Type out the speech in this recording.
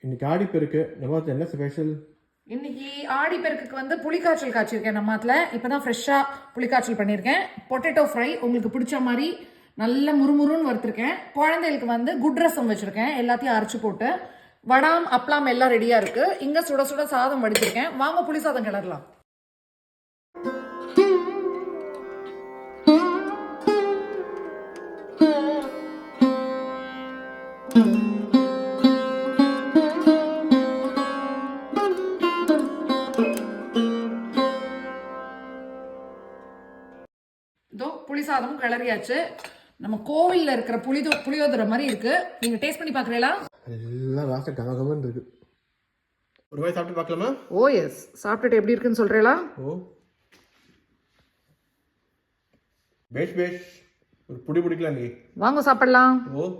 இன்னைக்கு ஆடிப்பெருக்கு நம்ம என்ன ஸ்பெஷல்? இன்னைக்கு ஆடிப்பெருக்குக்கு வந்து புளிக்காய்ச்சல் காய்ச்சிருக்கேன் நம்மாத்துல. இப்பதான் ஃப்ரெஷ்ஷா புளிக்காய்ச்சல் பண்ணியிருக்கேன். பொட்டேட்டோ ஃப்ரை உங்களுக்கு பிடிச்ச மாதிரி நல்ல முறுமுறுன்னு வறுத்துருக்கேன். குழந்தைகளுக்கு வந்து குட் ரசம் வச்சிருக்கேன், எல்லாத்தையும் அரைச்சு போட்டு. வடாம் அப்பளம் எல்லாம் ரெடியா இருக்கு. இங்க சுட சுட சாதம் வடிச்சிருக்கேன். வாங்க புளி சாதம் கிளறலாம். இதோ புளி சாதமும் கிளறியாச்சு. நம்ம கோவில்ல இருக்கிற புளியோதரை மாதிரி இருக்கு. நீங்க டேஸ்ட் பண்ணி பாக்குறீங்களா? எல்லாம் வாசம் கமகமன்னு இருக்கு. ஒரு வாய் சாப்பிட்டு பார்க்கலாமா? ஓ எஸ், சாப்பிட்டுட்டு எப்படி இருக்குன்னு சொல்றீங்களா? ஓ பேஷ் பேஷ், ஒரு புடி பிடிக்கலாம் நீ. வாங்க சாப்பிடலாம். ஓ